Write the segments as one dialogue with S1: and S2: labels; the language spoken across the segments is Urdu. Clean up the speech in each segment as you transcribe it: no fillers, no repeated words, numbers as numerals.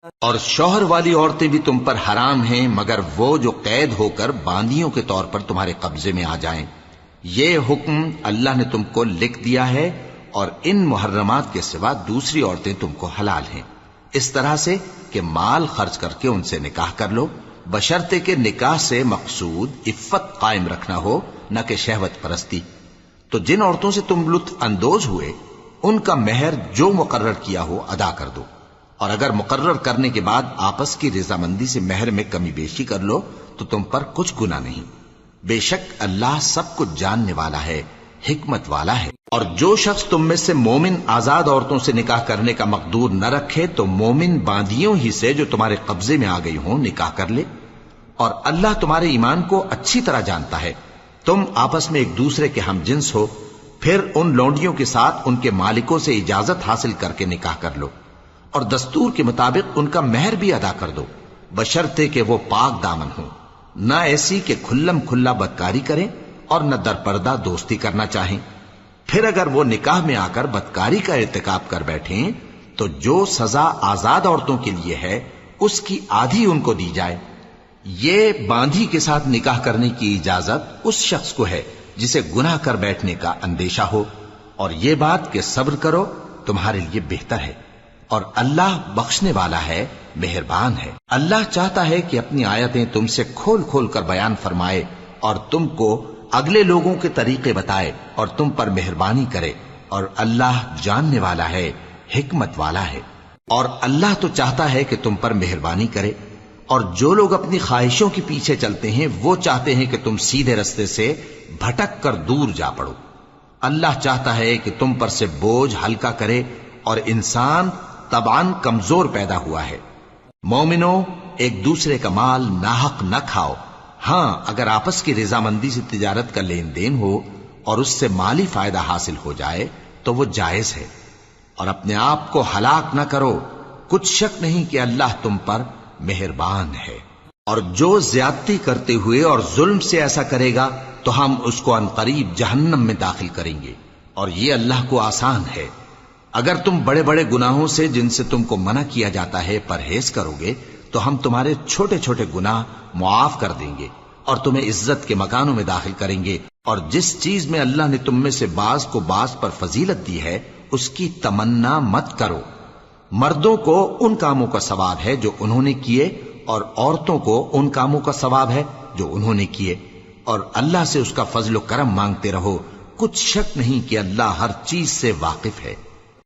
S1: اور شوہر والی عورتیں بھی تم پر حرام ہیں مگر وہ جو قید ہو کر باندیوں کے طور پر تمہارے قبضے میں آ جائیں۔ یہ حکم اللہ نے تم کو لکھ دیا ہے، اور ان محرمات کے سوا دوسری عورتیں تم کو حلال ہیں، اس طرح سے کہ مال خرچ کر کے ان سے نکاح کر لو، بشرطے کہ نکاح سے مقصود عفت قائم رکھنا ہو، نہ کہ شہوت پرستی۔ تو جن عورتوں سے تم لطف اندوز ہوئے ان کا مہر جو مقرر کیا ہو ادا کر دو، اور اگر مقرر کرنے کے بعد آپس کی رضامندی سے مہر میں کمی بیشی کر لو تو تم پر کچھ گناہ نہیں، بے شک اللہ سب کچھ جاننے والا ہے، حکمت والا ہے۔ اور جو شخص تم میں سے مومن آزاد عورتوں سے نکاح کرنے کا مقدور نہ رکھے تو مومن باندیوں ہی سے جو تمہارے قبضے میں آ گئی ہوں نکاح کر لے، اور اللہ تمہارے ایمان کو اچھی طرح جانتا ہے۔ تم آپس میں ایک دوسرے کے ہم جنس ہو، پھر ان لونڈیوں کے ساتھ ان کے مالکوں سے اجازت حاصل کر کے نکاح کر لو، اور دستور کے مطابق ان کا مہر بھی ادا کر دو، بشرطے کہ وہ پاک دامن ہوں، نہ ایسی کہ کھلم کھلا بدکاری کریں اور نہ در پردہ دوستی کرنا چاہیں۔ پھر اگر وہ نکاح میں آ کر بدکاری کا ارتکاب کر بیٹھیں تو جو سزا آزاد عورتوں کے لیے ہے اس کی آدھی ان کو دی جائے۔ یہ باندھی کے ساتھ نکاح کرنے کی اجازت اس شخص کو ہے جسے گناہ کر بیٹھنے کا اندیشہ ہو، اور یہ بات کہ صبر کرو تمہارے لیے بہتر ہے، اور اللہ بخشنے والا ہے، مہربان ہے۔ اللہ چاہتا ہے کہ اپنی آیتیں تم سے کھول کھول کر بیان فرمائے اور تم کو اگلے لوگوں کے طریقے بتائے اور تم پر مہربانی کرے، اور اللہ جاننے والا ہے، حکمت والا ہے۔ اور اللہ تو چاہتا ہے کہ تم پر مہربانی کرے، اور جو لوگ اپنی خواہشوں کے پیچھے چلتے ہیں وہ چاہتے ہیں کہ تم سیدھے رستے سے بھٹک کر دور جا پڑو۔ اللہ چاہتا ہے کہ تم پر سے بوجھ ہلکا کرے، اور انسان طبعاً کمزور پیدا ہوا ہے۔ مومنو، ایک دوسرے کا مال ناحق نہ کھاؤ، ہاں اگر آپس کی رضامندی سے تجارت کا لین دین ہو اور اس سے مالی فائدہ حاصل ہو جائے تو وہ جائز ہے، اور اپنے آپ کو ہلاک نہ کرو، کچھ شک نہیں کہ اللہ تم پر مہربان ہے۔ اور جو زیادتی کرتے ہوئے اور ظلم سے ایسا کرے گا تو ہم اس کو عنقریب جہنم میں داخل کریں گے، اور یہ اللہ کو آسان ہے۔ اگر تم بڑے بڑے گناہوں سے جن سے تم کو منع کیا جاتا ہے پرہیز کرو گے تو ہم تمہارے چھوٹے چھوٹے گناہ معاف کر دیں گے اور تمہیں عزت کے مکانوں میں داخل کریں گے، اور جس چیز میں اللہ نے تم میں سے بعض کو بعض پر فضیلت دی ہے اس کی تمنا مت کرو۔ مردوں کو ان کاموں کا ثواب ہے جو انہوں نے کیے، اور عورتوں کو ان کاموں کا ثواب ہے جو انہوں نے کیے، اور اللہ سے اس کا فضل و کرم مانگتے رہو، کچھ شک نہیں کہ اللہ ہر چیز سے واقف ہے۔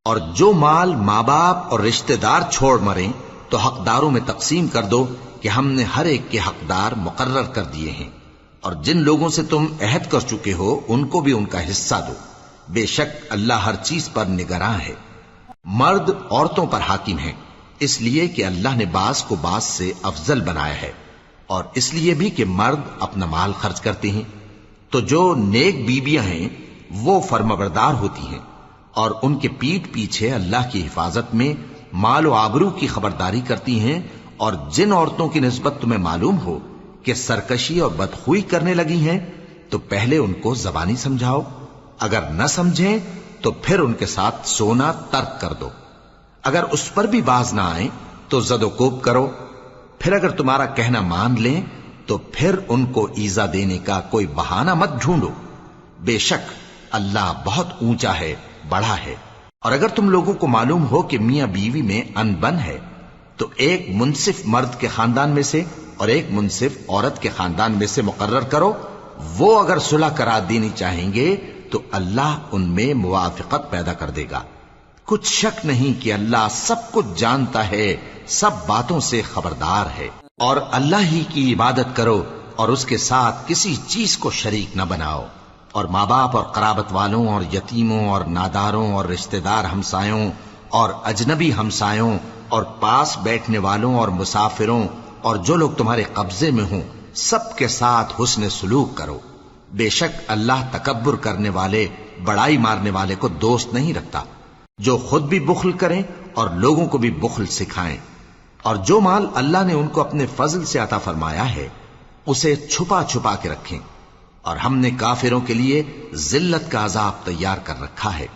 S1: اور جو مال ماں باپ اور رشتہ دار چھوڑ مریں تو حقداروں میں تقسیم کر دو کہ ہم نے ہر ایک کے حقدار مقرر کر دیے ہیں، اور جن لوگوں سے تم عہد کر چکے ہو ان کو بھی ان کا حصہ دو، بے شک اللہ ہر چیز پر نگراں ہے۔ مرد عورتوں پر حاکم ہیں، اس لیے کہ اللہ نے بعض کو بعض سے افضل بنایا ہے، اور اس لیے بھی کہ مرد اپنا مال خرچ کرتے ہیں، تو جو نیک بیویاں ہیں وہ فرمانبردار ہوتی ہیں، اور ان کے پیٹھ پیچھے اللہ کی حفاظت میں مال و آبرو کی خبرداری کرتی ہیں۔ اور جن عورتوں کی نسبت تمہیں معلوم ہو کہ سرکشی اور بدخوئی کرنے لگی ہیں تو پہلے ان کو زبانی سمجھاؤ، اگر نہ سمجھیں تو پھر ان کے ساتھ سونا ترک کر دو، اگر اس پر بھی باز نہ آئیں تو زد و کوب کرو، پھر اگر تمہارا کہنا مان لیں تو پھر ان کو ایذا دینے کا کوئی بہانہ مت ڈھونڈو، بے شک اللہ بہت اونچا ہے، بڑا ہے۔ اور اگر تم لوگوں کو معلوم ہو کہ میاں بیوی میں انبن ہے تو ایک منصف مرد کے خاندان میں سے اور ایک منصف عورت کے خاندان میں سے مقرر کرو، وہ اگر صلح کرا دینی چاہیں گے تو اللہ ان میں موافقت پیدا کر دے گا، کچھ شک نہیں کہ اللہ سب کچھ جانتا ہے، سب باتوں سے خبردار ہے۔ اور اللہ ہی کی عبادت کرو اور اس کے ساتھ کسی چیز کو شریک نہ بناؤ، اور ماں باپ اور قرابت والوں اور یتیموں اور ناداروں اور رشتہ دار ہمسایوں اور اجنبی ہمسایوں اور پاس بیٹھنے والوں اور مسافروں اور جو لوگ تمہارے قبضے میں ہوں سب کے ساتھ حسن سلوک کرو، بے شک اللہ تکبر کرنے والے، بڑائی مارنے والے کو دوست نہیں رکھتا۔ جو خود بھی بخل کریں اور لوگوں کو بھی بخل سکھائیں، اور جو مال اللہ نے ان کو اپنے فضل سے عطا فرمایا ہے اسے چھپا چھپا کے رکھیں، اور ہم نے کافروں کے لیے ذلت کا عذاب تیار کر رکھا ہے۔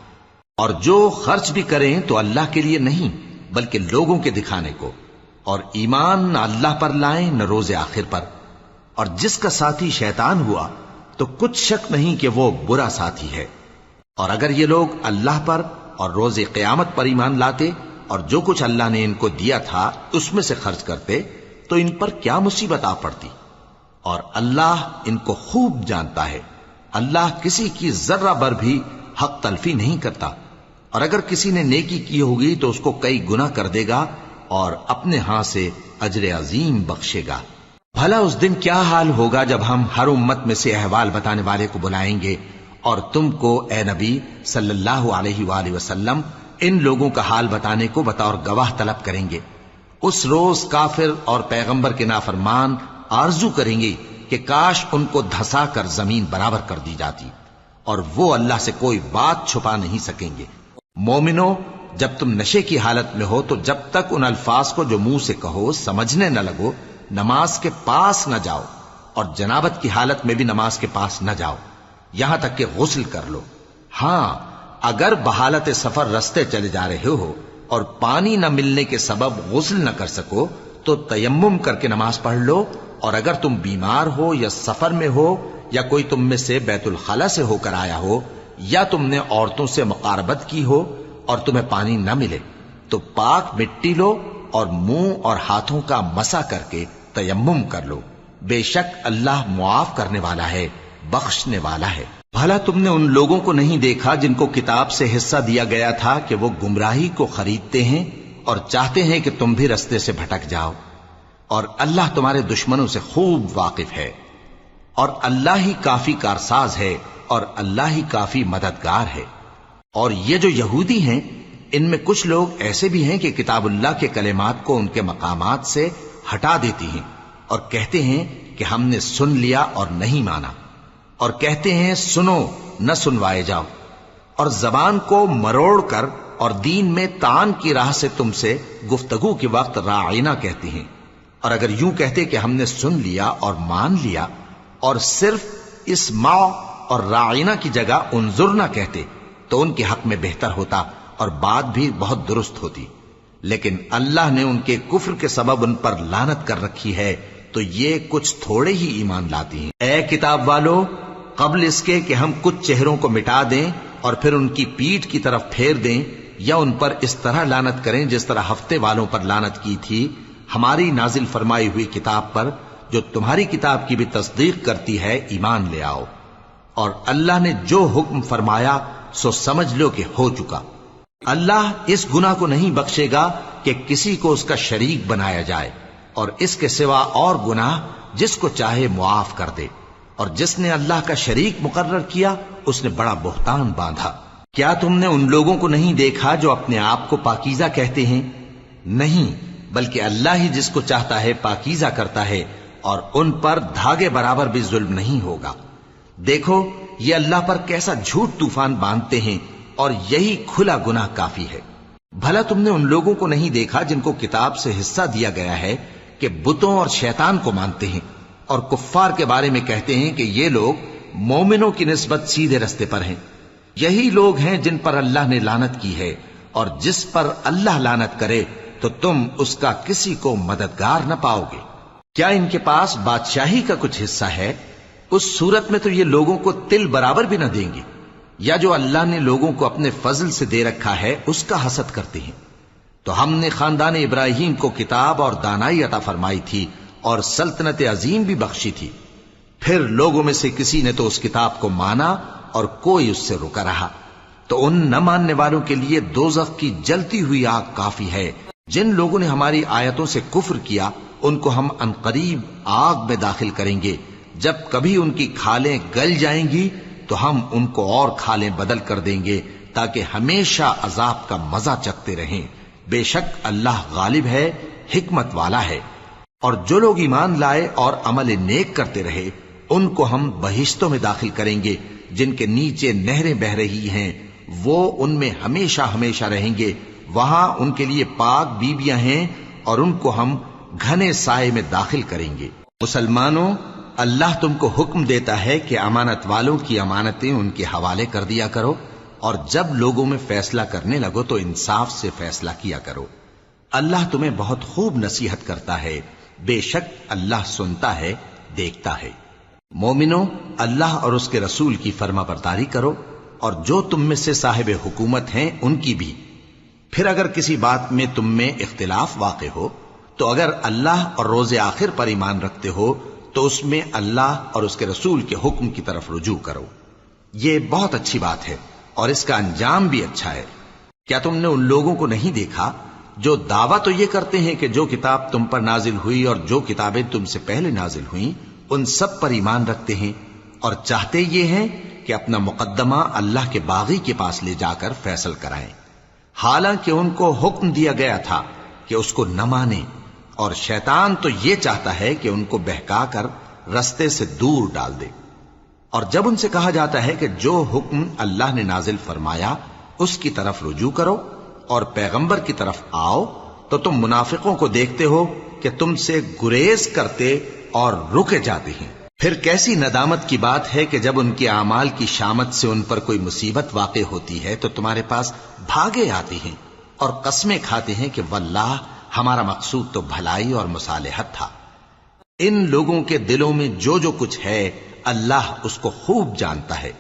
S1: اور جو خرچ بھی کریں تو اللہ کے لیے نہیں بلکہ لوگوں کے دکھانے کو، اور ایمان نہ اللہ پر لائیں نہ روز آخر پر، اور جس کا ساتھی شیطان ہوا تو کچھ شک نہیں کہ وہ برا ساتھی ہے۔ اور اگر یہ لوگ اللہ پر اور روز قیامت پر ایمان لاتے اور جو کچھ اللہ نے ان کو دیا تھا اس میں سے خرچ کرتے تو ان پر کیا مصیبت آ پڑتی، اور اللہ ان کو خوب جانتا ہے۔ اللہ کسی کی ذرہ بر بھی حق تلفی نہیں کرتا، اور اگر کسی نے نیکی کی ہوگی تو اس کو کئی گنا کر دے گا اور اپنے ہاں سے اجر عظیم بخشے گا۔ بھلا اس دن کیا حال ہوگا جب ہم ہر امت میں سے احوال بتانے والے کو بلائیں گے اور تم کو اے نبی صلی اللہ علیہ وآلہ وسلم ان لوگوں کا حال بتانے کو بطور گواہ طلب کریں گے۔ اس روز کافر اور پیغمبر کے نافرمان آرزو کریں گے کہ کاش ان کو دھسا کر زمین برابر کر دی جاتی، اور وہ اللہ سے کوئی بات چھپا نہیں سکیں گے۔ مومنو، جب تم نشے کی حالت میں ہو تو جب تک ان الفاظ کو جو منہ سے کہو سمجھنے نہ لگو نماز کے پاس نہ جاؤ، اور جنابت کی حالت میں بھی نماز کے پاس نہ جاؤ یہاں تک کہ غسل کر لو۔ ہاں، اگر بحالت سفر رستے چلے جا رہے ہو اور پانی نہ ملنے کے سبب غسل نہ کر سکو تو تیمم کر کے نماز پڑھ لو، اور اگر تم بیمار ہو یا سفر میں ہو یا کوئی تم میں سے بیت الخلا سے ہو کر آیا ہو یا تم نے عورتوں سے مقاربت کی ہو اور تمہیں پانی نہ ملے تو پاک مٹی لو اور منہ اور ہاتھوں کا مسح کر کے تیمم کر لو، بے شک اللہ معاف کرنے والا ہے، بخشنے والا ہے۔ بھلا تم نے ان لوگوں کو نہیں دیکھا جن کو کتاب سے حصہ دیا گیا تھا کہ وہ گمراہی کو خریدتے ہیں اور چاہتے ہیں کہ تم بھی رستے سے بھٹک جاؤ، اور اللہ تمہارے دشمنوں سے خوب واقف ہے، اور اللہ ہی کافی کارساز ہے اور اللہ ہی کافی مددگار ہے۔ اور یہ جو یہودی ہیں ان میں کچھ لوگ ایسے بھی ہیں کہ کتاب اللہ کے کلمات کو ان کے مقامات سے ہٹا دیتی ہیں اور کہتے ہیں کہ ہم نے سن لیا اور نہیں مانا، اور کہتے ہیں سنو نہ سنوائے جاؤ، اور زبان کو مروڑ کر اور دین میں طعن کی راہ سے تم سے گفتگو کے وقت راعینا کہتی ہیں، اور اگر یوں کہتے کہ ہم نے سن لیا اور مان لیا اور صرف اسمع اور راعینا کی جگہ انظرنا کہتے تو ان کے حق میں بہتر ہوتا اور بات بھی بہت درست ہوتی، لیکن اللہ نے ان کے کفر کے سبب ان پر لعنت کر رکھی ہے تو یہ کچھ تھوڑے ہی ایمان لاتی ہیں۔ اے کتاب والو، قبل اس کے کہ ہم کچھ چہروں کو مٹا دیں اور پھر ان کی پیٹھ کی طرف پھیر دیں یا ان پر اس طرح لعنت کریں جس طرح ہفتے والوں پر لعنت کی تھی، ہماری نازل فرمائی ہوئی کتاب پر جو تمہاری کتاب کی بھی تصدیق کرتی ہے ایمان لے آؤ، اور اللہ نے جو حکم فرمایا سو سمجھ لو کہ ہو چکا۔ اللہ اس گناہ کو نہیں بخشے گا کہ کسی کو اس کا شریک بنایا جائے، اور اس کے سوا اور گناہ جس کو چاہے معاف کر دے، اور جس نے اللہ کا شریک مقرر کیا اس نے بڑا بہتان باندھا۔ کیا تم نے ان لوگوں کو نہیں دیکھا جو اپنے آپ کو پاکیزہ کہتے ہیں؟ نہیں، بلکہ اللہ ہی جس کو چاہتا ہے پاکیزہ کرتا ہے، اور ان پر دھاگے برابر بھی ظلم نہیں ہوگا۔ دیکھو یہ اللہ پر کیسا جھوٹ طوفان باندھتے ہیں، اور یہی کھلا گناہ کافی ہے۔ بھلا تم نے ان لوگوں کو نہیں دیکھا جن کو کتاب سے حصہ دیا گیا ہے کہ بتوں اور شیطان کو مانتے ہیں، اور کفار کے بارے میں کہتے ہیں کہ یہ لوگ مومنوں کی نسبت سیدھے رستے پر ہیں۔ یہی لوگ ہیں جن پر اللہ نے لعنت کی ہے، اور جس پر اللہ لعنت کرے تو تم اس کا کسی کو مددگار نہ پاؤ گے۔ کیا ان کے پاس بادشاہی کا کچھ حصہ ہے؟ اس صورت میں تو یہ لوگوں کو تل برابر بھی نہ دیں گے، یا جو اللہ نے لوگوں کو اپنے فضل سے دے رکھا ہے اس کا حسد کرتے ہیں۔ تو ہم نے خاندان ابراہیم کو کتاب اور دانائی عطا فرمائی تھی اور سلطنت عظیم بھی بخشی تھی، پھر لوگوں میں سے کسی نے تو اس کتاب کو مانا اور کوئی اس سے رکا رہا، تو ان نہ ماننے والوں کے لیے دوزخ کی جلتی ہوئی آگ کافی ہے۔ جن لوگوں نے ہماری آیتوں سے کفر کیا ان کو ہم عنقریب آگ میں داخل کریں گے، جب کبھی ان کی کھالیں گل جائیں گی تو ہم ان کو اور کھالیں بدل کر دیں گے تاکہ ہمیشہ عذاب کا مزہ چکھتے رہیں۔ بے شک اللہ غالب ہے، حکمت والا ہے۔ اور جو لوگ ایمان لائے اور عمل نیک کرتے رہے ان کو ہم بہشتوں میں داخل کریں گے جن کے نیچے نہریں بہ رہی ہیں، وہ ان میں ہمیشہ ہمیشہ رہیں گے، وہاں ان کے لیے پاک بیویاں ہیں اور ان کو ہم گھنے سائے میں داخل کریں گے۔ مسلمانوں، اللہ تم کو حکم دیتا ہے کہ امانت والوں کی امانتیں ان کے حوالے کر دیا کرو، اور جب لوگوں میں فیصلہ کرنے لگو تو انصاف سے فیصلہ کیا کرو۔ اللہ تمہیں بہت خوب نصیحت کرتا ہے، بے شک اللہ سنتا ہے، دیکھتا ہے۔ مومنو، اللہ اور اس کے رسول کی فرما برداری کرو، اور جو تم میں سے صاحب حکومت ہیں ان کی بھی۔ پھر اگر کسی بات میں تم میں اختلاف واقع ہو تو اگر اللہ اور روز آخر پر ایمان رکھتے ہو تو اس میں اللہ اور اس کے رسول کے حکم کی طرف رجوع کرو۔ یہ بہت اچھی بات ہے اور اس کا انجام بھی اچھا ہے۔ کیا تم نے ان لوگوں کو نہیں دیکھا جو دعویٰ تو یہ کرتے ہیں کہ جو کتاب تم پر نازل ہوئی اور جو کتابیں تم سے پہلے نازل ہوئیں ان سب پر ایمان رکھتے ہیں، اور چاہتے یہ ہیں کہ اپنا مقدمہ اللہ کے باغی کے پاس لے جا کر فیصل کرائیں، حالانکہ ان کو حکم دیا گیا تھا کہ اس کو نہ مانیں، اور شیطان تو یہ چاہتا ہے کہ ان کو بہکا کر رستے سے دور ڈال دے۔ اور جب ان سے کہا جاتا ہے کہ جو حکم اللہ نے نازل فرمایا اس کی طرف رجوع کرو اور پیغمبر کی طرف آؤ، تو تم منافقوں کو دیکھتے ہو کہ تم سے گریز کرتے اور رکے جاتے ہیں۔ پھر کیسی ندامت کی بات ہے کہ جب ان کے اعمال کی شامت سے ان پر کوئی مصیبت واقع ہوتی ہے تو تمہارے پاس بھاگے آتے ہیں اور قسمیں کھاتے ہیں کہ واللہ ہمارا مقصود تو بھلائی اور مصالحت تھا۔ ان لوگوں کے دلوں میں جو جو کچھ ہے اللہ اس کو خوب جانتا ہے۔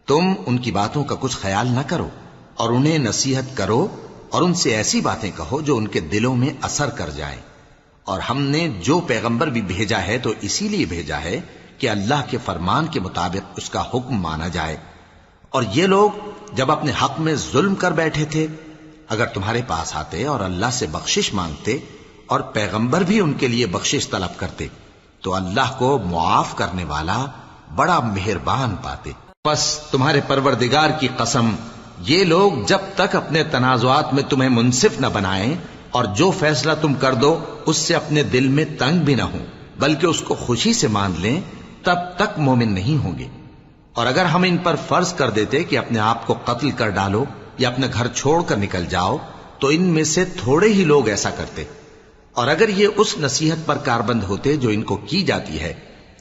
S1: تم ان کی باتوں کا کچھ خیال نہ کرو اور انہیں نصیحت کرو اور ان سے ایسی باتیں کہو جو ان کے دلوں میں اثر کر جائیں۔ اور ہم نے جو پیغمبر بھی بھیجا ہے تو اسی لیے بھیجا ہے کہ اللہ کے فرمان کے مطابق اس کا حکم مانا جائے۔ اور یہ لوگ جب اپنے حق میں ظلم کر بیٹھے تھے، اگر تمہارے پاس آتے اور اللہ سے بخشش مانگتے اور پیغمبر بھی ان کے لیے بخشش طلب کرتے تو اللہ کو معاف کرنے والا بڑا مہربان پاتے۔ پس تمہارے پروردگار کی قسم، یہ لوگ جب تک اپنے تنازعات میں تمہیں منصف نہ بنائیں اور جو فیصلہ تم کر دو اس سے اپنے دل میں تنگ بھی نہ ہوں بلکہ اس کو خوشی سے مان لیں، تب تک مومن نہیں ہوں گے۔ اور اگر ہم ان پر فرض کر دیتے کہ اپنے آپ کو قتل کر ڈالو یا اپنا گھر چھوڑ کر نکل جاؤ تو ان میں سے تھوڑے ہی لوگ ایسا کرتے، اور اگر یہ اس نصیحت پر کاربند ہوتے جو ان کو کی جاتی ہے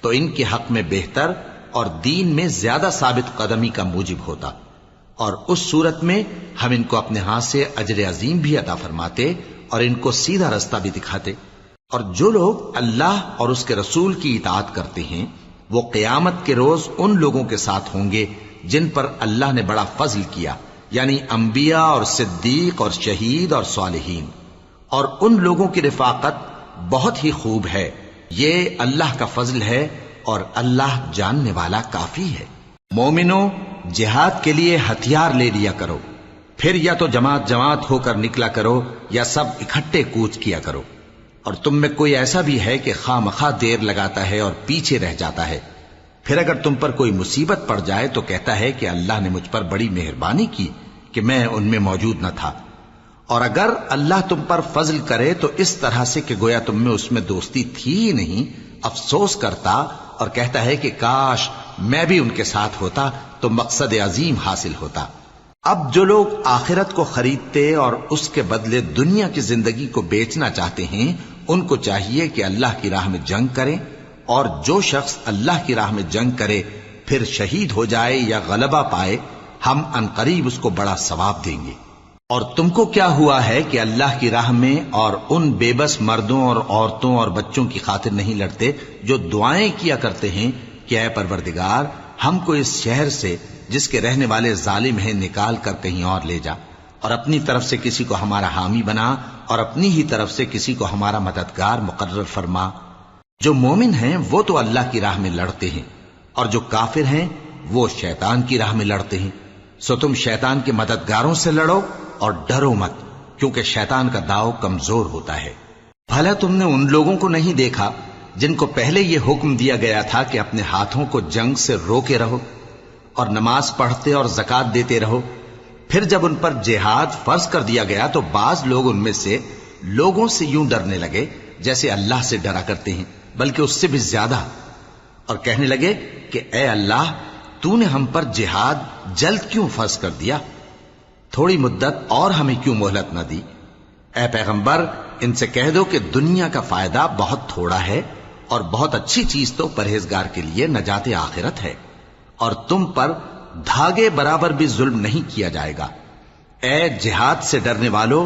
S1: تو ان کے حق میں بہتر اور دین میں زیادہ ثابت قدمی کا موجب ہوتا، اور اس صورت میں ہم ان کو اپنے ہاتھ سے اجر عظیم بھی عطا فرماتے اور ان کو سیدھا رستہ بھی دکھاتے۔ اور جو لوگ اللہ اور اس کے رسول کی اطاعت کرتے ہیں وہ قیامت کے روز ان لوگوں کے ساتھ ہوں گے جن پر اللہ نے بڑا فضل کیا، یعنی انبیاء اور صدیق اور شہید اور صالحین، اور ان لوگوں کی رفاقت بہت ہی خوب ہے۔ یہ اللہ کا فضل ہے اور اللہ جاننے والا کافی ہے۔ مومنو، جہاد کے لیے ہتھیار لے لیا کرو، پھر یا تو جماعت جماعت ہو کر نکلا کرو یا سب اکٹھے کوچ کیا کرو۔ اور تم میں کوئی ایسا بھی ہے کہ خواہ مخواہ دیر لگاتا ہے اور پیچھے رہ جاتا ہے، پھر اگر تم پر کوئی مصیبت پڑ جائے تو کہتا ہے کہ اللہ نے مجھ پر بڑی مہربانی کی کہ میں ان میں موجود نہ تھا۔ اور اگر اللہ تم پر فضل کرے تو اس طرح سے کہ گویا تم میں اس میں دوستی تھی ہی نہیں، افسوس کرتا اور کہتا ہے کہ کاش میں بھی ان کے ساتھ ہوتا تو مقصد عظیم حاصل ہوتا۔ اب جو لوگ آخرت کو خریدتے اور اس کے بدلے دنیا کی زندگی کو بیچنا چاہتے ہیں ان کو چاہیے کہ اللہ کی راہ میں جنگ کریں، اور جو شخص اللہ کی راہ میں جنگ کرے پھر شہید ہو جائے یا غلبہ پائے ہم عنقریب اس کو بڑا ثواب دیں گے۔ اور تم کو کیا ہوا ہے کہ اللہ کی راہ میں اور ان بے بس مردوں اور عورتوں اور بچوں کی خاطر نہیں لڑتے جو دعائیں کیا کرتے ہیں کہ اے پروردگار ہم کو اس شہر سے جس کے رہنے والے ظالم ہیں نکال کر کہیں اور لے جا، اور اپنی طرف سے کسی کو ہمارا حامی بنا اور اپنی ہی طرف سے کسی کو ہمارا مددگار مقرر فرما۔ جو مومن ہیں وہ تو اللہ کی راہ میں لڑتے ہیں اور جو کافر ہیں وہ شیطان کی راہ میں لڑتے ہیں، سو تم شیطان کے مددگاروں سے لڑو اور ڈرو مت، کیونکہ شیطان کا داؤ کمزور ہوتا ہے۔ بھلا تم نے ان لوگوں کو نہیں دیکھا جن کو پہلے یہ حکم دیا گیا تھا کہ اپنے ہاتھوں کو جنگ سے روکے رہو اور نماز پڑھتے اور زکوٰۃ دیتے رہو، پھر جب ان پر جہاد فرض کر دیا گیا تو بعض لوگ ان میں سے لوگوں سے یوں ڈرنے لگے جیسے اللہ سے ڈرا کرتے ہیں بلکہ اس سے بھی زیادہ، اور کہنے لگے کہ اے اللہ تو نے ہم پر جہاد جلد کیوں فرض کر دیا، تھوڑی مدت اور ہمیں کیوں مہلت نہ دی۔ اے پیغمبر ان سے کہہ دو کہ دنیا کا فائدہ بہت تھوڑا ہے اور بہت اچھی چیز تو پرہیزگار کے لیے نجات آخرت ہے، اور تم پر دھاگے برابر بھی ظلم نہیں کیا جائے گا۔ اے جہاد سے ڈرنے والو،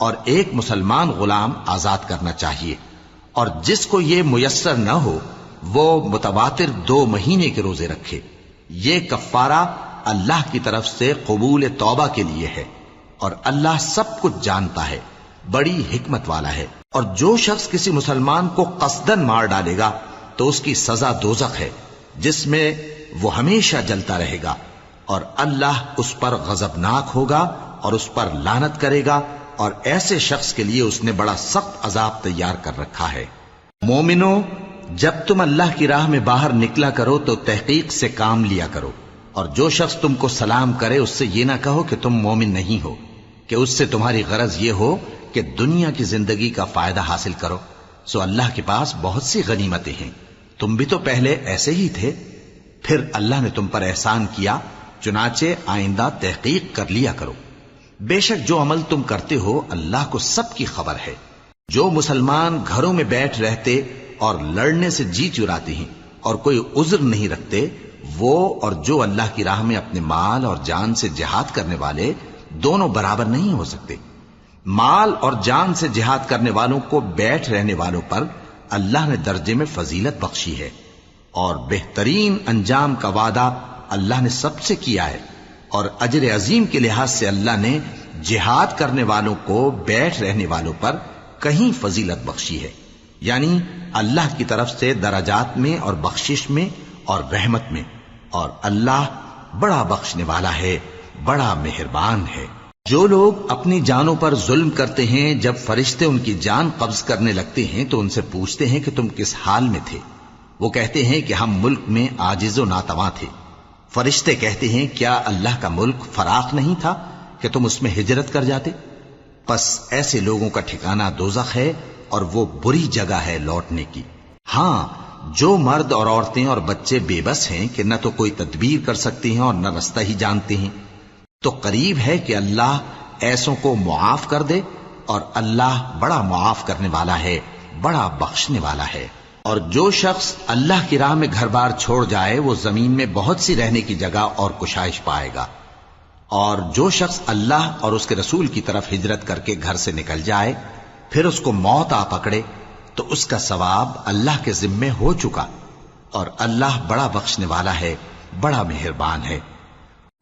S1: اور ایک مسلمان غلام آزاد کرنا چاہیے، اور جس کو یہ میسر نہ ہو وہ متواتر 2 مہینے کے روزے رکھے۔ یہ کفارہ اللہ کی طرف سے قبول توبہ کے لیے ہے، اور اللہ سب کچھ جانتا ہے، بڑی حکمت والا ہے۔ اور جو شخص کسی مسلمان کو قصدن مار ڈالے گا تو اس کی سزا دوزخ ہے، جس میں وہ ہمیشہ جلتا رہے گا، اور اللہ اس پر غضبناک ہوگا اور اس پر لعنت کرے گا، اور ایسے شخص کے لیے اس نے بڑا سخت عذاب تیار کر رکھا ہے۔ مومنو، جب تم اللہ کی راہ میں باہر نکلا کرو تو تحقیق سے کام لیا کرو، اور جو شخص تم کو سلام کرے اس سے یہ نہ کہو کہ تم مومن نہیں ہو، کہ اس سے تمہاری غرض یہ ہو کہ دنیا کی زندگی کا فائدہ حاصل کرو۔ سو اللہ کے پاس بہت سی غنیمتیں ہیں، تم بھی تو پہلے ایسے ہی تھے، پھر اللہ نے تم پر احسان کیا، چنانچہ آئندہ تحقیق کر لیا کرو۔ بے شک جو عمل تم کرتے ہو اللہ کو سب کی خبر ہے۔ جو مسلمان گھروں میں بیٹھ رہتے اور لڑنے سے جی چراتے ہیں اور کوئی عذر نہیں رکھتے، وہ اور جو اللہ کی راہ میں اپنے مال اور جان سے جہاد کرنے والے دونوں برابر نہیں ہو سکتے۔ مال اور جان سے جہاد کرنے والوں کو بیٹھ رہنے والوں پر اللہ نے درجے میں فضیلت بخشی ہے، اور بہترین انجام کا وعدہ اللہ نے سب سے کیا ہے، اور اجر عظیم کے لحاظ سے اللہ نے جہاد کرنے والوں کو بیٹھ رہنے والوں پر کہیں فضیلت بخشی ہے، یعنی اللہ کی طرف سے درجات میں اور بخشش میں اور رحمت میں، اور اللہ بڑا بخشنے والا ہے، بڑا مہربان ہے۔ جو لوگ اپنی جانوں پر ظلم کرتے ہیں، جب فرشتے ان کی جان قبض کرنے لگتے ہیں تو ان سے پوچھتے ہیں کہ تم کس حال میں تھے؟ وہ کہتے ہیں کہ ہم ملک میں عاجز و ناتواں تھے۔ فرشتے کہتے ہیں کیا اللہ کا ملک فراخ نہیں تھا کہ تم اس میں ہجرت کر جاتے؟ پس ایسے لوگوں کا ٹھکانہ دوزخ ہے، اور وہ بری جگہ ہے لوٹنے کی۔ ہاں، جو مرد اور عورتیں اور بچے بے بس ہیں کہ نہ تو کوئی تدبیر کر سکتے ہیں اور نہ رستہ ہی جانتے ہیں، تو قریب ہے کہ اللہ ایسوں کو معاف کر دے، اور اللہ بڑا معاف کرنے والا ہے، بڑا بخشنے والا ہے۔ اور جو شخص اللہ کی راہ میں گھر بار چھوڑ جائے وہ زمین میں بہت سی رہنے کی جگہ اور کشائش پائے گا، اور جو شخص اللہ اور اس کے رسول کی طرف ہجرت کر کے گھر سے نکل جائے پھر اس کو موت آ پکڑے تو اس کا ثواب اللہ کے ذمے ہو چکا، اور اللہ بڑا بخشنے والا ہے، بڑا مہربان ہے۔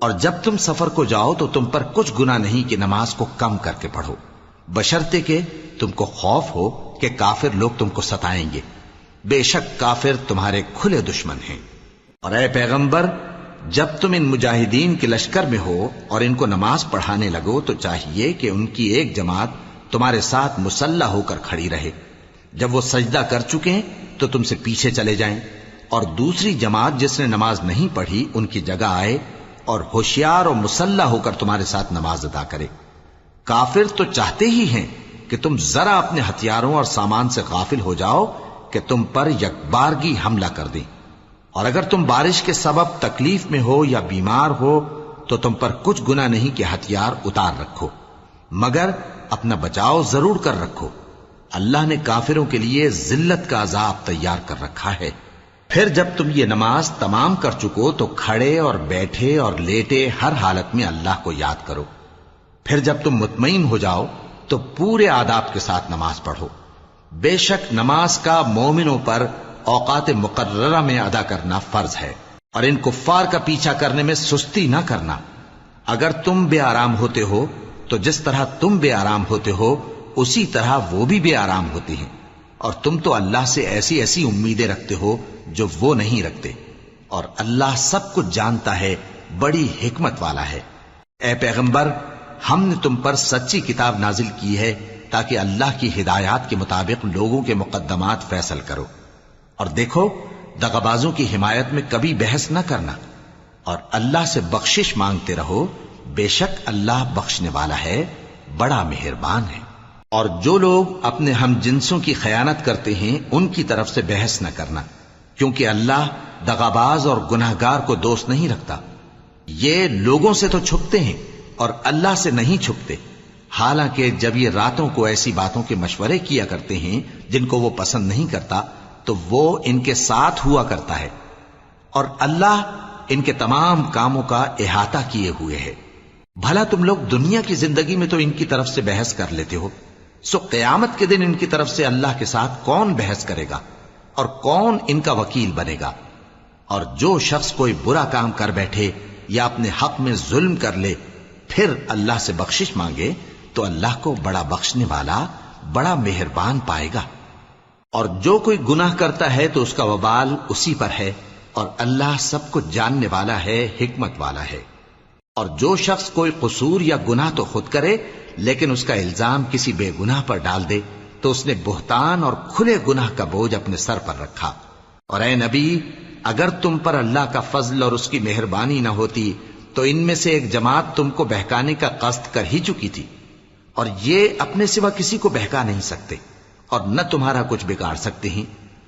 S1: اور جب تم سفر کو جاؤ تو تم پر کچھ گناہ نہیں کہ نماز کو کم کر کے پڑھو، بشرطے کہ تم کو خوف ہو کہ کافر لوگ تم کو ستائیں گے، بے شک کافر تمہارے کھلے دشمن ہیں۔ اور اے پیغمبر، جب تم ان مجاہدین کے لشکر میں ہو اور ان کو نماز پڑھانے لگو تو چاہیے کہ ان کی ایک جماعت تمہارے ساتھ مسلح ہو کر کھڑی رہے، جب وہ سجدہ کر چکے ہیں تو تم سے پیچھے چلے جائیں، اور دوسری جماعت جس نے نماز نہیں پڑھی ان کی جگہ آئے اور ہوشیار اور مسلح ہو کر تمہارے ساتھ نماز ادا کرے۔ کافر تو چاہتے ہی ہیں کہ تم ذرا اپنے ہتھیاروں اور سامان سے غافل ہو جاؤ کہ تم پر یکبارگی حملہ کر دیں، اور اگر تم بارش کے سبب تکلیف میں ہو یا بیمار ہو تو تم پر کچھ گناہ نہیں کہ ہتھیار اتار رکھو، مگر اپنا بچاؤ ضرور کر رکھو۔ اللہ نے کافروں کے لیے ذلت کا عذاب تیار کر رکھا ہے۔ پھر جب تم یہ نماز تمام کر چکو تو کھڑے اور بیٹھے اور لیٹے ہر حالت میں اللہ کو یاد کرو۔ پھر جب تم مطمئن ہو جاؤ تو پورے آداب کے ساتھ نماز پڑھو۔ بے شک نماز کا مومنوں پر اوقات مقررہ میں ادا کرنا فرض ہے، اور ان کفار کا پیچھا کرنے میں سستی نہ کرنا۔ اگر تم بے آرام ہوتے ہو تو جس طرح تم بے آرام ہوتے ہو اسی طرح وہ بھی بے آرام ہوتے ہیں، اور تم تو اللہ سے ایسی ایسی امیدیں رکھتے ہو جو وہ نہیں رکھتے، اور اللہ سب کچھ جانتا ہے، بڑی حکمت والا ہے۔ اے پیغمبر، ہم نے تم پر سچی کتاب نازل کی ہے تاکہ اللہ کی ہدایات کے مطابق لوگوں کے مقدمات فیصل کرو، اور دیکھو دغابازوں کی حمایت میں کبھی بحث نہ کرنا، اور اللہ سے بخشش مانگتے رہو، بے شک اللہ بخشنے والا ہے، بڑا مہربان ہے۔ اور جو لوگ اپنے ہم جنسوں کی خیانت کرتے ہیں ان کی طرف سے بحث نہ کرنا، کیونکہ اللہ دغاباز اور گناہگار کو دوست نہیں رکھتا۔ یہ لوگوں سے تو چھپتے ہیں اور اللہ سے نہیں چھپتے، حالانکہ جب یہ راتوں کو ایسی باتوں کے مشورے کیا کرتے ہیں جن کو وہ پسند نہیں کرتا تو وہ ان کے ساتھ ہوا کرتا ہے، اور اللہ ان کے تمام کاموں کا احاطہ کیے ہوئے ہے۔ بھلا تم لوگ دنیا کی زندگی میں تو ان کی طرف سے بحث کر لیتے ہو، سو قیامت کے دن ان کی طرف سے اللہ کے ساتھ کون بحث کرے گا اور کون ان کا وکیل بنے گا؟ اور جو شخص کوئی برا کام کر بیٹھے یا اپنے حق میں ظلم کر لے پھر اللہ سے بخشش مانگے تو اللہ کو بڑا بخشنے والا، بڑا مہربان پائے گا۔ اور جو کوئی گناہ کرتا ہے تو اس کا وبال اسی پر ہے، اور اللہ سب کچھ جاننے والا ہے، حکمت والا ہے۔ اور جو شخص کوئی قصور یا گناہ تو خود کرے لیکن اس کا الزام کسی بے گناہ پر ڈال دے تو اس نے بہتان اور کھلے گناہ کا بوجھ اپنے سر پر رکھا۔ اور اے نبی، اگر تم پر اللہ کا فضل اور اس کی مہربانی نہ ہوتی تو ان میں سے ایک جماعت تم کو بہکانے کا قصد کر ہی چکی تھی، اور یہ اپنے سوا کسی کو بہکا نہیں سکتے اور نہ تمہارا کچھ بگاڑ سکتے ہیں۔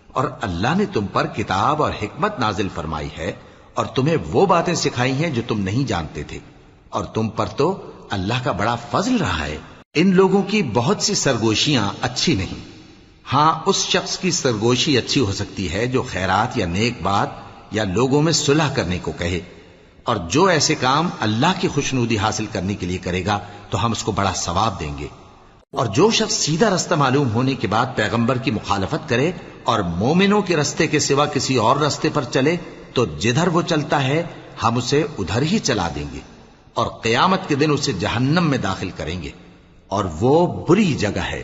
S1: اور اللہ نے تم پر کتاب اور حکمت نازل فرمائی ہے اور تمہیں وہ باتیں سکھائی ہیں جو تم نہیں جانتے تھے، اور تم پر تو اللہ کا بڑا فضل رہا ہے۔ ان لوگوں کی بہت سی سرگوشیاں اچھی نہیں، ہاں اس شخص کی سرگوشی اچھی ہو سکتی ہے جو خیرات یا نیک بات یا لوگوں میں صلح کرنے کو کہے، اور جو ایسے کام اللہ کی خوشنودی حاصل کرنے کے لیے کرے گا تو ہم اس کو بڑا ثواب دیں گے۔ اور جو شخص سیدھا رستہ معلوم ہونے کے بعد پیغمبر کی مخالفت کرے اور مومنوں کے رستے کے سوا کسی اور رستے پر چلے تو جدھر وہ چلتا ہے ہم اسے ادھر ہی چلا دیں گے، اور قیامت کے دن اسے جہنم میں داخل کریں گے، اور وہ بری جگہ ہے۔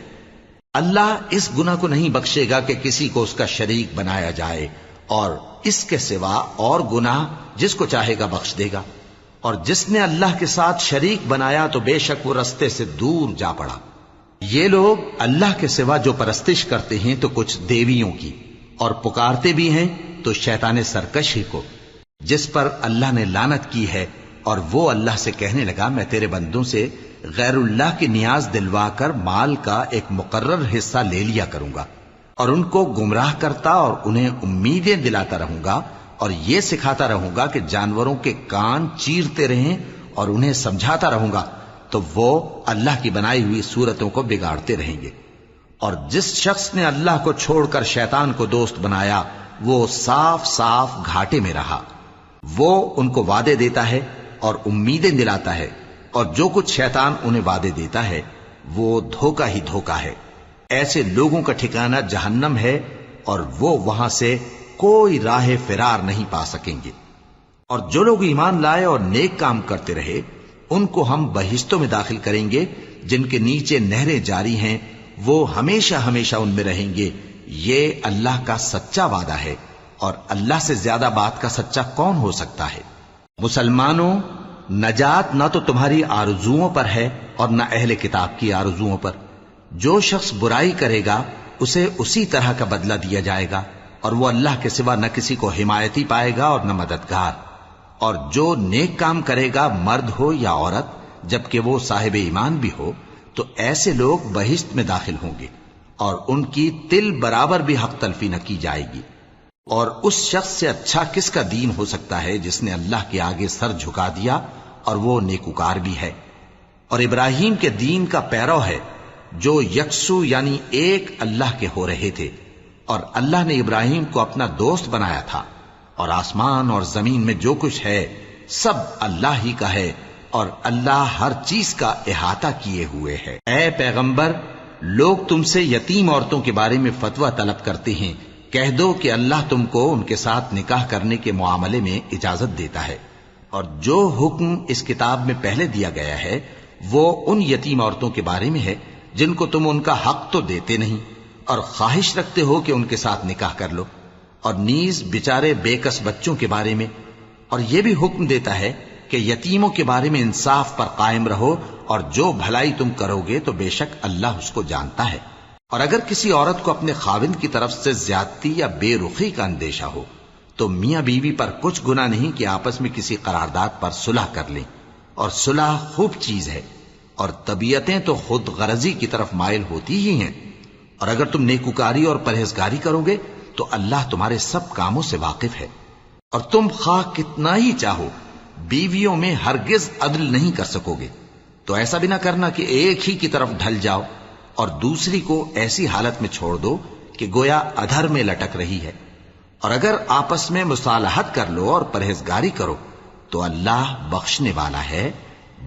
S1: اللہ اس گناہ کو نہیں بخشے گا کہ کسی کو اس کا شریک بنایا جائے، اور اس کے سوا اور گناہ جس کو چاہے گا بخش دے گا، اور جس نے اللہ کے ساتھ شریک بنایا تو بے شک وہ رستے سے دور جا پڑا۔ یہ لوگ اللہ کے سوا جو پرستش کرتے ہیں تو کچھ دیویوں کی، اور پکارتے بھی ہیں تو شیطان سرکش ہی کو، جس پر اللہ نے لعنت کی ہے، اور وہ اللہ سے کہنے لگا میں تیرے بندوں سے غیر اللہ کی نیاز دلوا کر مال کا ایک مقرر حصہ لے لیا کروں گا، اور ان کو گمراہ کرتا اور انہیں امیدیں دلاتا رہوں گا، اور یہ سکھاتا رہوں گا کہ جانوروں کے کان چیرتے رہیں، اور انہیں سمجھاتا رہوں گا تو وہ اللہ کی بنائی ہوئی صورتوں کو بگاڑتے رہیں گے۔ اور جس شخص نے اللہ کو چھوڑ کر شیطان کو دوست بنایا وہ صاف صاف گھاٹے میں رہا۔ وہ ان کو وعدے دیتا ہے اور امیدیں دلاتا ہے، اور جو کچھ شیطان انہیں وعدے دیتا ہے وہ دھوکہ ہی دھوکہ ہے۔ ایسے لوگوں کا ٹھکانہ جہنم ہے، اور وہ وہاں سے کوئی راہ فرار نہیں پا سکیں گے۔ اور جو لوگ ایمان لائے اور نیک کام کرتے رہے ان کو ہم بہشتوں میں داخل کریں گے جن کے نیچے نہریں جاری ہیں، وہ ہمیشہ ہمیشہ ان میں رہیں گے۔ یہ اللہ کا سچا وعدہ ہے، اور اللہ سے زیادہ بات کا سچا کون ہو سکتا ہے؟ مسلمانوں، نجات نہ تو تمہاری آرزوؤں پر ہے اور نہ اہل کتاب کی آرزوؤں پر۔ جو شخص برائی کرے گا اسے اسی طرح کا بدلہ دیا جائے گا، اور وہ اللہ کے سوا نہ کسی کو حمایتی پائے گا اور نہ مددگار۔ اور جو نیک کام کرے گا مرد ہو یا عورت جبکہ وہ صاحب ایمان بھی ہو تو ایسے لوگ بہشت میں داخل ہوں گے، اور ان کی تل برابر بھی حق تلفی نہ کی جائے گی۔ اور اس شخص سے اچھا کس کا دین ہو سکتا ہے جس نے اللہ کے آگے سر جھکا دیا اور وہ نیکوکار بھی ہے، اور ابراہیم کے دین کا پیرو ہے جو یکسو یعنی ایک اللہ کے ہو رہے تھے، اور اللہ نے ابراہیم کو اپنا دوست بنایا تھا۔ اور آسمان اور زمین میں جو کچھ ہے سب اللہ ہی کا ہے، اور اللہ ہر چیز کا احاطہ کیے ہوئے ہے۔ اے پیغمبر، لوگ تم سے یتیم عورتوں کے بارے میں فتویٰ طلب کرتے ہیں، کہہ دو کہ اللہ تم کو ان کے ساتھ نکاح کرنے کے معاملے میں اجازت دیتا ہے، اور جو حکم اس کتاب میں پہلے دیا گیا ہے وہ ان یتیم عورتوں کے بارے میں ہے جن کو تم ان کا حق تو دیتے نہیں اور خواہش رکھتے ہو کہ ان کے ساتھ نکاح کر لو، اور نیز بیچارے بے کس بچوں کے بارے میں، اور یہ بھی حکم دیتا ہے کہ یتیموں کے بارے میں انصاف پر قائم رہو، اور جو بھلائی تم کرو گے تو بے شک اللہ اس کو جانتا ہے۔ اور اگر کسی عورت کو اپنے خاوند کی طرف سے زیادتی یا بے رخی کا اندیشہ ہو تو میاں بیوی پر کچھ گناہ نہیں کہ آپس میں کسی قرارداد پر صلح کر لیں، اور صلح خوب چیز ہے، اور طبیعتیں تو خود غرضی کی طرف مائل ہوتی ہی ہیں۔ اور اگر تم نیکوکاری اور پرہیزگاری کرو گے تو اللہ تمہارے سب کاموں سے واقف ہے۔ اور تم خواہ کتنا ہی چاہو بیویوں میں ہرگز عدل نہیں کر سکو گے، تو ایسا بھی نہ کرنا کہ ایک ہی کی طرف ڈھل جاؤ اور دوسری کو ایسی حالت میں چھوڑ دو کہ گویا ادھر میں لٹک رہی ہے۔ اور اگر آپس میں مصالحت کر لو اور پرہیزگاری کرو تو اللہ بخشنے والا ہے،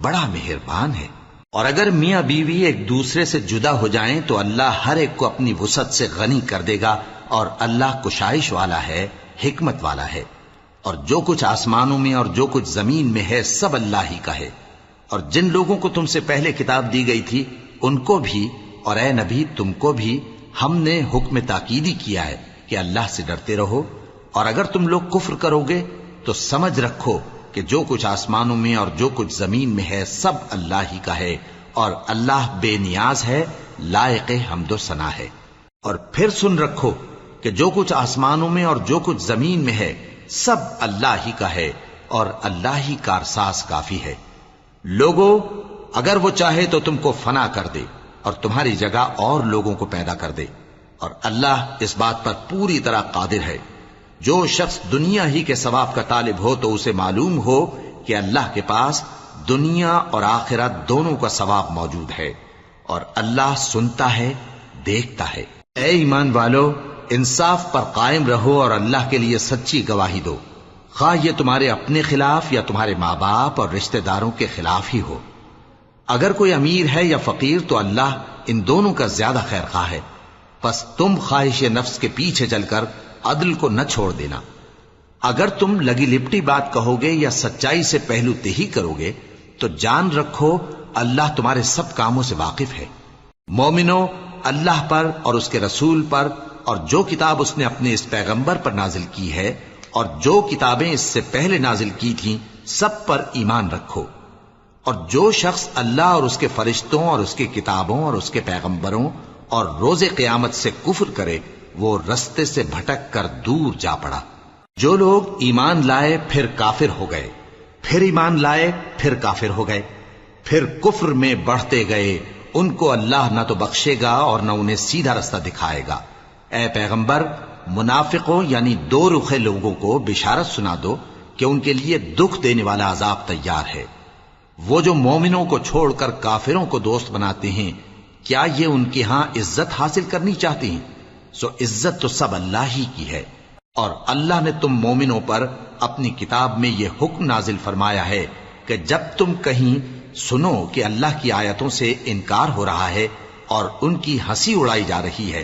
S1: بڑا مہربان ہے۔ اور اگر میاں بیوی ایک دوسرے سے جدا ہو جائیں تو اللہ ہر ایک کو اپنی وسعت سے غنی کر دے گا، اور اللہ کشائش والا ہے، حکمت والا ہے۔ اور جو کچھ آسمانوں میں اور جو کچھ زمین میں ہے سب اللہ ہی کا ہے۔ اور جن لوگوں کو تم سے پہلے کتاب دی گئی تھی ان کو بھی اور اے نبی تم کو بھی ہم نے حکم تاکیدی کیا ہے کہ اللہ سے ڈرتے رہو، اور اگر تم لوگ کفر کرو گے تو سمجھ رکھو کہ جو کچھ آسمانوں میں اور جو کچھ زمین میں ہے سب اللہ ہی کا ہے، اور اللہ بے نیاز ہے، لائق حمد و ثنا ہے۔ اور پھر سن رکھو کہ جو کچھ آسمانوں میں اور جو کچھ زمین میں ہے سب اللہ ہی کا ہے، اور اللہ ہی کارساز کافی ہے۔ لوگو اگر وہ چاہے تو تم کو فنا کر دے اور تمہاری جگہ اور لوگوں کو پیدا کر دے، اور اللہ اس بات پر پوری طرح قادر ہے۔ جو شخص دنیا ہی کے ثواب کا طالب ہو تو اسے معلوم ہو کہ اللہ کے پاس دنیا اور آخرت دونوں کا ثواب موجود ہے، اور اللہ سنتا ہے، دیکھتا ہے۔ اے ایمان والو، انصاف پر قائم رہو اور اللہ کے لیے سچی گواہی دو، خواہ یہ تمہارے اپنے خلاف یا تمہارے ماں باپ اور رشتہ داروں کے خلاف ہی ہو۔ اگر کوئی امیر ہے یا فقیر تو اللہ ان دونوں کا زیادہ خیر خواہ ہے، پس تم خواہش نفس کے پیچھے چل کر عدل کو نہ چھوڑ دینا۔ اگر تم لگی لپٹی بات کہو گے یا سچائی سے پہلو تہی کرو گے تو جان رکھو اللہ تمہارے سب کاموں سے واقف ہے۔ مومنو، اللہ پر اور اس کے رسول پر اور جو کتاب اس نے اپنے اس پیغمبر پر نازل کی ہے اور جو کتابیں اس سے پہلے نازل کی تھیں سب پر ایمان رکھو۔ اور جو شخص اللہ اور اس کے فرشتوں اور اس کی کتابوں اور اس کے پیغمبروں اور روز قیامت سے کفر کرے وہ رستے سے بھٹک کر دور جا پڑا۔ جو لوگ ایمان لائے پھر کافر ہو گئے، پھر ایمان لائے پھر کافر ہو گئے، پھر کفر میں بڑھتے گئے، ان کو اللہ نہ تو بخشے گا اور نہ انہیں سیدھا رستہ دکھائے گا۔ اے پیغمبر، منافقوں یعنی دو رخے لوگوں کو بشارت سنا دو کہ ان کے لیے دکھ دینے والا عذاب تیار ہے۔ وہ جو مومنوں کو چھوڑ کر کافروں کو دوست بناتے ہیں، کیا یہ ان کے ہاں عزت حاصل کرنی چاہتے ہیں؟ سو عزت تو سب اللہ ہی کی ہے۔ اور اللہ نے تم مومنوں پر اپنی کتاب میں یہ حکم نازل فرمایا ہے کہ جب تم کہیں سنو کہ اللہ کی آیتوں سے انکار ہو رہا ہے اور ان کی ہنسی اڑائی جا رہی ہے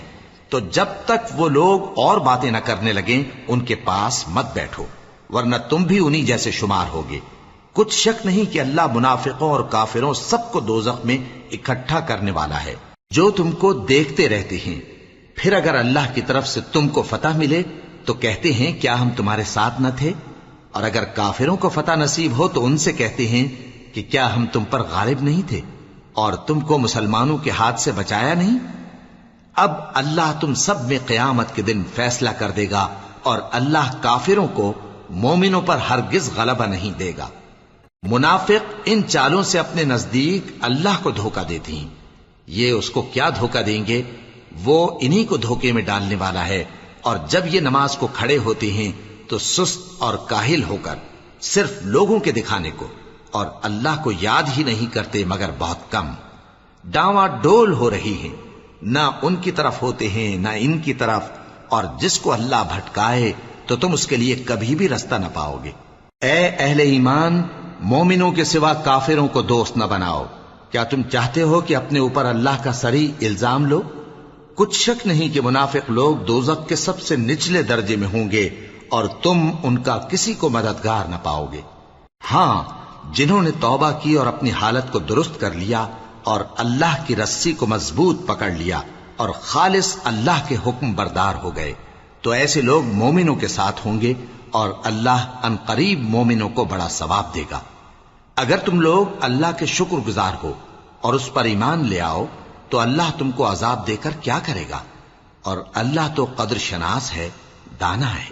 S1: تو جب تک وہ لوگ اور باتیں نہ کرنے لگیں ان کے پاس مت بیٹھو، ورنہ تم بھی انہی جیسے شمار ہوگے۔ کچھ شک نہیں کہ اللہ منافقوں اور کافروں سب کو دوزخ میں اکٹھا کرنے والا ہے۔ جو تم کو دیکھتے رہتے ہیں، پھر اگر اللہ کی طرف سے تم کو فتح ملے تو کہتے ہیں کیا ہم تمہارے ساتھ نہ تھے؟ اور اگر کافروں کو فتح نصیب ہو تو ان سے کہتے ہیں کہ کیا ہم تم پر غالب نہیں تھے اور تم کو مسلمانوں کے ہاتھ سے بچایا نہیں؟ اب اللہ تم سب میں قیامت کے دن فیصلہ کر دے گا، اور اللہ کافروں کو مومنوں پر ہرگز غلبہ نہیں دے گا۔ منافق ان چالوں سے اپنے نزدیک اللہ کو دھوکہ دیتے ہیں، یہ اس کو کیا دھوکہ دیں گے؟ وہ انہی کو دھوکے میں ڈالنے والا ہے۔ اور جب یہ نماز کو کھڑے ہوتے ہیں تو سست اور کاہل ہو کر صرف لوگوں کے دکھانے کو اور اللہ کو یاد ہی نہیں کرتے مگر بہت کم۔ ڈاواں ڈول ہو رہی ہیں، نہ ان کی طرف ہوتے ہیں نہ ان کی طرف، اور جس کو اللہ بھٹکائے تو تم اس کے لیے کبھی بھی رستہ نہ پاؤ گے۔ اے اہل ایمان، مومنوں کے سوا کافروں کو دوست نہ بناؤ۔ کیا تم چاہتے ہو کہ اپنے اوپر اللہ کا صریح الزام لو؟ کچھ شک نہیں کہ منافق لوگ دوزخ کے سب سے نچلے درجے میں ہوں گے اور تم ان کا کسی کو مددگار نہ پاؤ گے۔ ہاں، جنہوں نے توبہ کی اور اپنی حالت کو درست کر لیا اور اللہ کی رسی کو مضبوط پکڑ لیا اور خالص اللہ کے حکم بردار ہو گئے تو ایسے لوگ مومنوں کے ساتھ ہوں گے، اور اللہ عنقریب مومنوں کو بڑا ثواب دے گا۔ اگر تم لوگ اللہ کے شکر گزار ہو اور اس پر ایمان لے آؤ تو اللہ تم کو عذاب دے کر کیا کرے گا؟ اور اللہ تو قدر شناس ہے، دانا ہے۔